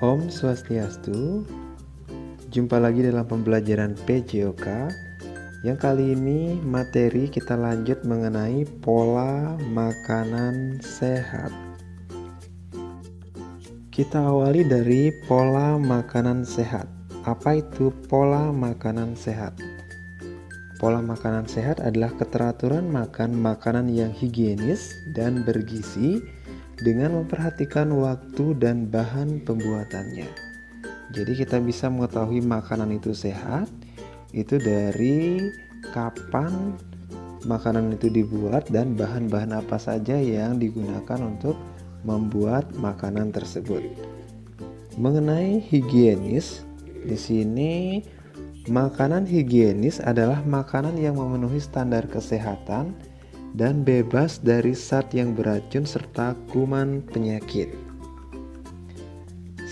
Om Swastiastu. Jumpa lagi dalam pembelajaran PJOK. Yang kali ini materi kita lanjut mengenai pola makanan sehat. Kita awali dari pola makanan sehat. Apa itu pola makanan sehat? Pola makanan sehat adalah keteraturan makan makanan yang higienis dan bergizi dengan memperhatikan waktu dan bahan pembuatannya. Jadi kita bisa mengetahui makanan itu sehat itu dari kapan makanan itu dibuat dan bahan-bahan apa saja yang digunakan untuk membuat makanan tersebut. Mengenai higienis, di sini makanan higienis adalah makanan yang memenuhi standar kesehatan dan bebas dari zat yang beracun serta kuman penyakit.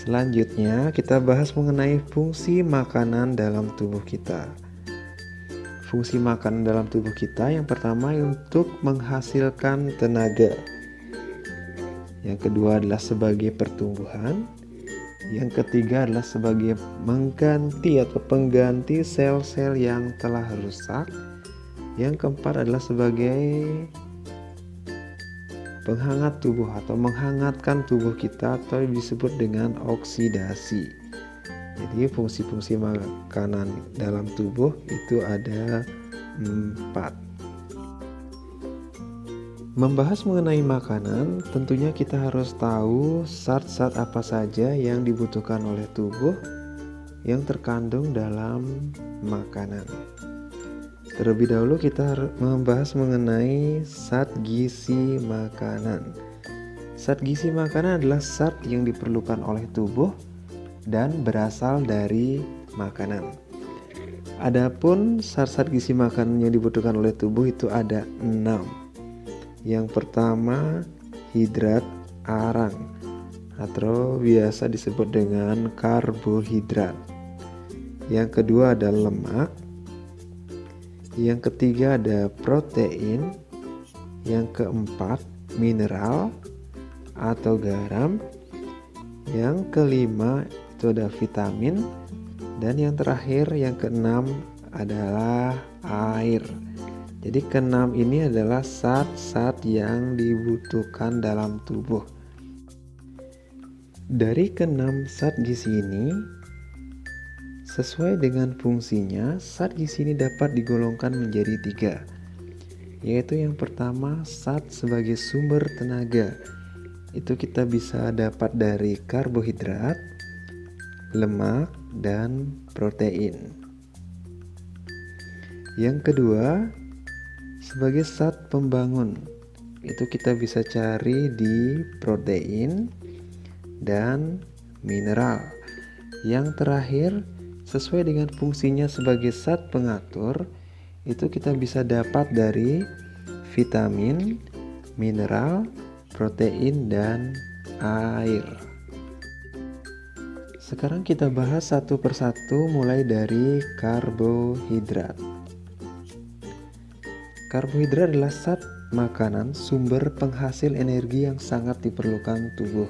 Selanjutnya kita bahas mengenai fungsi makanan dalam tubuh kita. Fungsi makanan dalam tubuh kita yang pertama untuk menghasilkan tenaga. Yang kedua adalah sebagai pertumbuhan. Yang ketiga adalah sebagai mengganti atau pengganti sel-sel yang telah rusak. Yang keempat adalah sebagai penghangat tubuh atau menghangatkan tubuh kita atau disebut dengan oksidasi. Jadi fungsi-fungsi makanan dalam tubuh itu ada 4. Membahas mengenai makanan, tentunya kita harus tahu zat-zat apa saja yang dibutuhkan oleh tubuh yang terkandung dalam makanan. Terlebih dahulu kita membahas mengenai zat gizi makanan. Zat gizi makanan adalah zat yang diperlukan oleh tubuh dan berasal dari makanan. Adapun zat-zat gizi makanan yang dibutuhkan oleh tubuh itu ada 6. Yang pertama hidrat arang atau biasa disebut dengan karbohidrat. Yang kedua ada lemak. Yang ketiga ada protein. Yang keempat mineral atau garam. Yang kelima itu ada vitamin. Dan yang terakhir yang keenam adalah air. Jadi keenam ini adalah zat-zat yang dibutuhkan dalam tubuh. Dari keenam zat gizi ini, sesuai dengan fungsinya, zat gizi ini dapat digolongkan menjadi 3, yaitu yang pertama zat sebagai sumber tenaga. Itu kita bisa dapat dari karbohidrat, lemak, dan protein. Yang kedua, sebagai zat pembangun. Itu kita bisa cari di protein dan mineral. Yang terakhir, sesuai dengan fungsinya sebagai zat pengatur, itu kita bisa dapat dari vitamin, mineral, protein, dan air. Sekarang kita bahas satu persatu mulai dari karbohidrat. Karbohidrat adalah zat makanan sumber penghasil energi yang sangat diperlukan tubuh.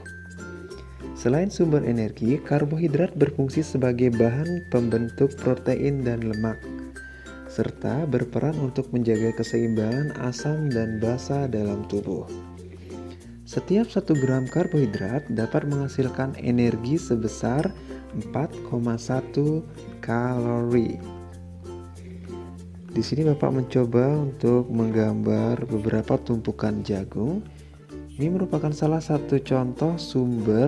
Selain sumber energi, karbohidrat berfungsi sebagai bahan pembentuk protein dan lemak, serta berperan untuk menjaga keseimbangan asam dan basa dalam tubuh. Setiap 1 gram karbohidrat dapat menghasilkan energi sebesar 4,1 kalori. Di sini Bapak mencoba untuk menggambar beberapa tumpukan jagung. Ini merupakan salah satu contoh sumber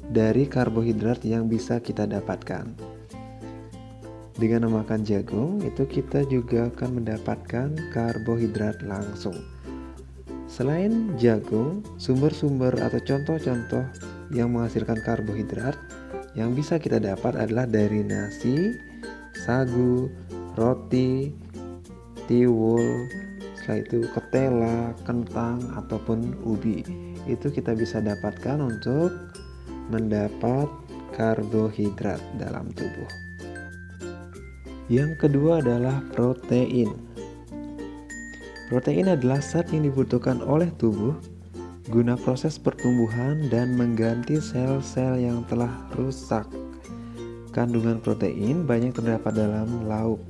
dari karbohidrat yang bisa kita dapatkan. Dengan memakan jagung, itu kita juga akan mendapatkan karbohidrat langsung. Selain jagung, sumber-sumber atau contoh-contoh yang menghasilkan karbohidrat yang bisa kita dapat adalah dari nasi, sagu, roti, tiwul, setelah itu ketela, kentang, ataupun ubi. Itu kita bisa dapatkan untuk mendapat karbohidrat dalam tubuh. Yang kedua adalah protein. Protein adalah zat yang dibutuhkan oleh tubuh guna proses pertumbuhan dan mengganti sel-sel yang telah rusak. Kandungan protein banyak terdapat dalam lauk,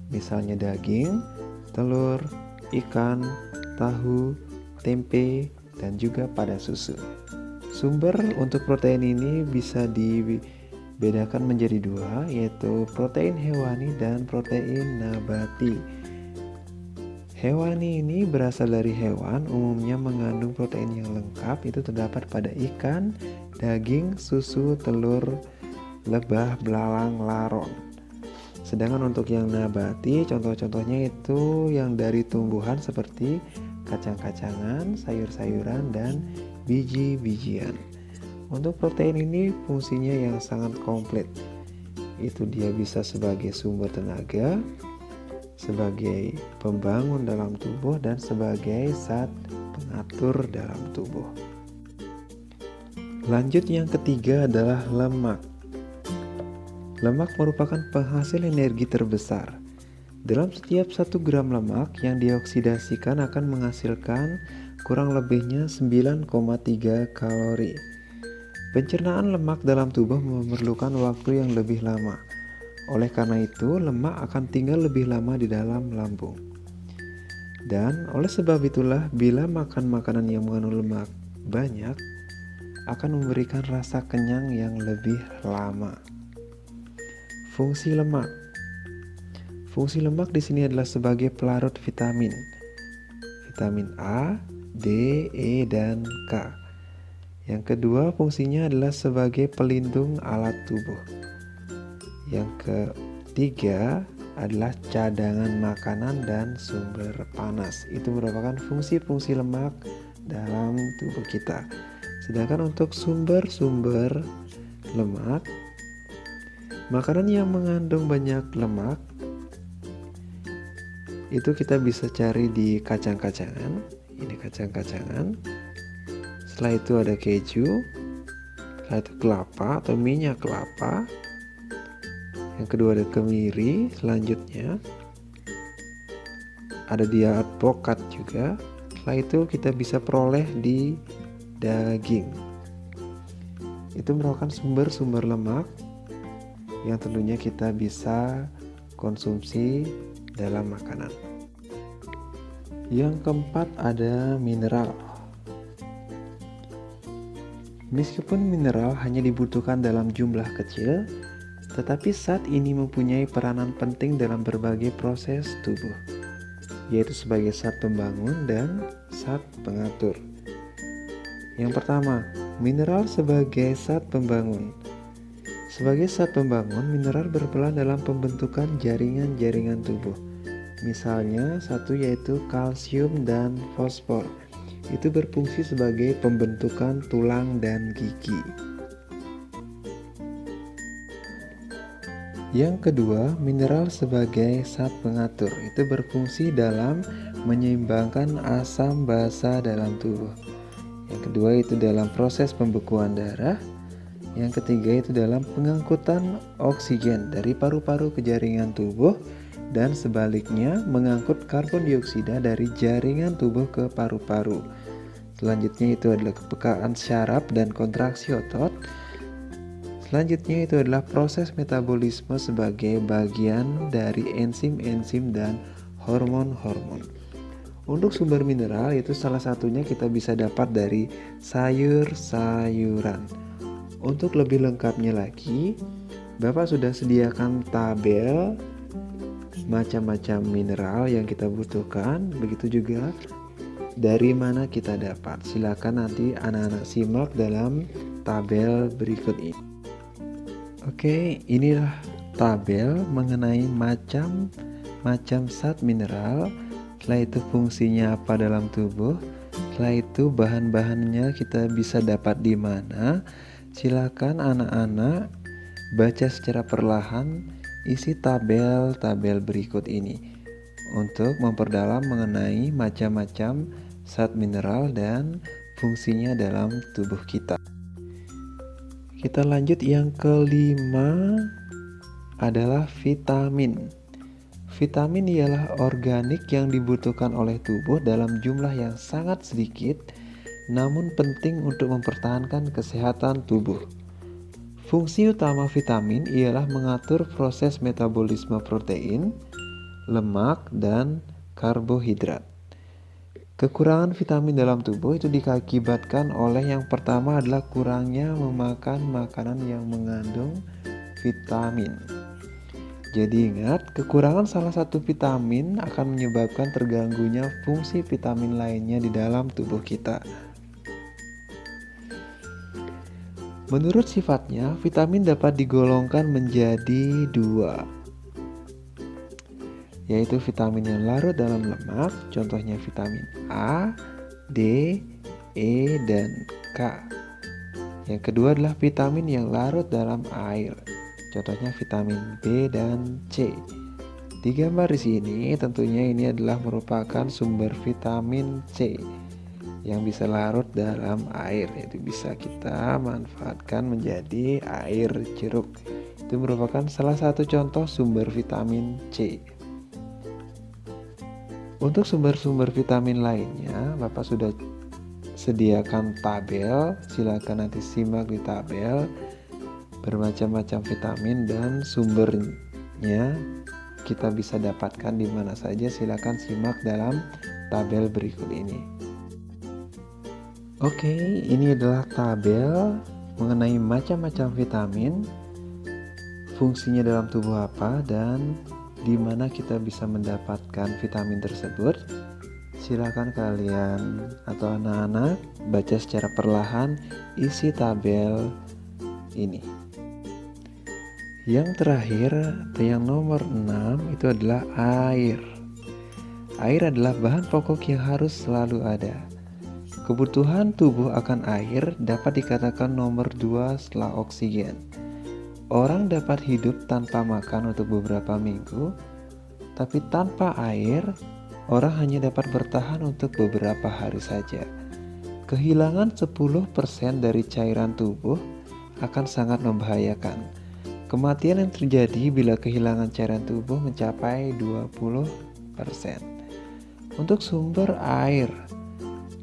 misalnya daging, telur, ikan, tahu, tempe, dan juga pada susu. Sumber untuk protein ini bisa dibedakan menjadi dua, yaitu protein hewani dan protein nabati. Hewani ini berasal dari hewan, umumnya mengandung protein yang lengkap, itu terdapat pada ikan, daging, susu, telur, lebah, belalang, laron. Sedangkan untuk yang nabati, contoh-contohnya itu yang dari tumbuhan seperti kacang-kacangan, sayur-sayuran, dan biji-bijian. Untuk protein ini fungsinya yang sangat komplit. Itu dia bisa sebagai sumber tenaga, sebagai pembangun dalam tubuh, dan sebagai zat pengatur dalam tubuh. Lanjut, yang ketiga adalah lemak. Lemak merupakan penghasil energi terbesar. Dalam setiap 1 gram lemak yang dioksidasikan akan menghasilkan kurang lebihnya 9,3 kalori. Pencernaan lemak dalam tubuh memerlukan waktu yang lebih lama. Oleh karena itu, lemak akan tinggal lebih lama di dalam lambung. Dan oleh sebab itulah, bila makan makanan yang mengandung lemak banyak, akan memberikan rasa kenyang yang lebih lama. Fungsi lemak. Fungsi lemak di sini adalah sebagai pelarut vitamin. Vitamin A, D, E, dan K. Yang kedua, fungsinya adalah sebagai pelindung alat tubuh. Yang ketiga adalah cadangan makanan dan sumber panas. Itu merupakan fungsi-fungsi lemak dalam tubuh kita. Sedangkan untuk sumber-sumber lemak, makanan yang mengandung banyak lemak itu kita bisa cari di kacang-kacangan. Ini kacang-kacangan. Setelah itu ada keju. Setelah itu kelapa atau minyak kelapa. Yang kedua ada kemiri. Selanjutnya ada di alpukat juga. Setelah itu kita bisa peroleh di daging. Itu merupakan sumber-sumber lemak yang tentunya kita bisa konsumsi dalam makanan. Yang keempat ada mineral. Meskipun mineral hanya dibutuhkan dalam jumlah kecil, tetapi zat ini mempunyai peranan penting dalam berbagai proses tubuh, yaitu sebagai zat pembangun dan zat pengatur. Yang pertama, mineral sebagai zat pembangun. Sebagai zat pembangun, mineral berperan dalam pembentukan jaringan-jaringan tubuh. Misalnya, satu yaitu kalsium dan fosfor. Itu berfungsi sebagai pembentukan tulang dan gigi. Yang kedua, mineral sebagai zat pengatur. Itu berfungsi dalam menyeimbangkan asam basa dalam tubuh. Yang kedua itu dalam proses pembekuan darah. Yang ketiga itu dalam pengangkutan oksigen dari paru-paru ke jaringan tubuh, dan sebaliknya mengangkut karbon dioksida dari jaringan tubuh ke paru-paru. Selanjutnya itu adalah kepekaan syaraf dan kontraksi otot. Selanjutnya itu adalah proses metabolisme sebagai bagian dari enzim-enzim dan hormon-hormon. Untuk sumber mineral itu salah satunya kita bisa dapat dari sayur-sayuran. Untuk lebih lengkapnya lagi, Bapak sudah sediakan tabel macam-macam mineral yang kita butuhkan. Begitu juga dari mana kita dapat. Silakan nanti anak-anak simak dalam tabel berikut ini. Oke, inilah tabel mengenai macam-macam zat mineral. Setelah itu fungsinya apa dalam tubuh. Setelah itu bahan-bahannya kita bisa dapat di mana. Silakan anak-anak baca secara perlahan isi tabel-tabel berikut ini untuk memperdalam mengenai macam-macam zat mineral dan fungsinya dalam tubuh kita. Kita lanjut, yang kelima adalah vitamin. Vitamin ialah organik yang dibutuhkan oleh tubuh dalam jumlah yang sangat sedikit namun penting untuk mempertahankan kesehatan tubuh. Fungsi utama vitamin ialah mengatur proses metabolisme protein, lemak, dan karbohidrat. Kekurangan vitamin dalam tubuh itu diakibatkan oleh yang pertama adalah kurangnya memakan makanan yang mengandung vitamin. Jadi ingat, kekurangan salah satu vitamin akan menyebabkan terganggunya fungsi vitamin lainnya di dalam tubuh kita. Menurut sifatnya, vitamin dapat digolongkan menjadi dua, yaitu vitamin yang larut dalam lemak, contohnya vitamin A, D, E, dan K. Yang kedua adalah vitamin yang larut dalam air, contohnya vitamin B dan C. Di gambar di sini tentunya ini adalah merupakan sumber vitamin C yang bisa larut dalam air, yaitu bisa kita manfaatkan menjadi air jeruk. Itu merupakan salah satu contoh sumber vitamin C. Untuk sumber-sumber vitamin lainnya, Bapak sudah sediakan tabel, silakan nanti simak di tabel bermacam-macam vitamin dan sumbernya kita bisa dapatkan di mana saja. Silakan simak dalam tabel berikut ini. Oke, ini adalah tabel mengenai macam-macam vitamin, fungsinya dalam tubuh apa, dan di mana kita bisa mendapatkan vitamin tersebut. Silakan kalian atau anak-anak baca secara perlahan isi tabel ini. Yang terakhir atau yang nomor 6 itu adalah air. Air adalah bahan pokok yang harus selalu ada. Kebutuhan tubuh akan air dapat dikatakan nomor 2 setelah oksigen. Orang dapat hidup tanpa makan untuk beberapa minggu, tapi tanpa air, orang hanya dapat bertahan untuk beberapa hari saja. Kehilangan 10% dari cairan tubuh akan sangat membahayakan. Kematian yang terjadi bila kehilangan cairan tubuh mencapai 20%. Untuk sumber air.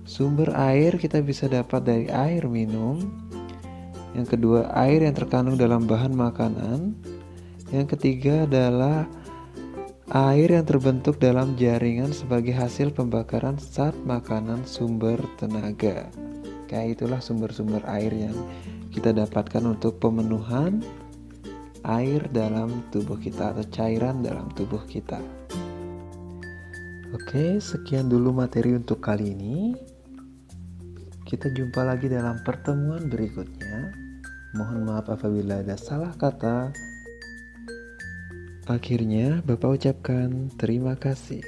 Sumber air kita bisa dapat dari air minum. Yang kedua, air yang terkandung dalam bahan makanan. Yang ketiga adalah air yang terbentuk dalam jaringan sebagai hasil pembakaran zat makanan sumber tenaga. Kayak itulah sumber-sumber air yang kita dapatkan untuk pemenuhan air dalam tubuh kita atau cairan dalam tubuh kita. Oke, sekian dulu materi untuk kali ini. Kita jumpa lagi dalam pertemuan berikutnya. Mohon maaf apabila ada salah kata. Akhirnya, Bapak ucapkan terima kasih.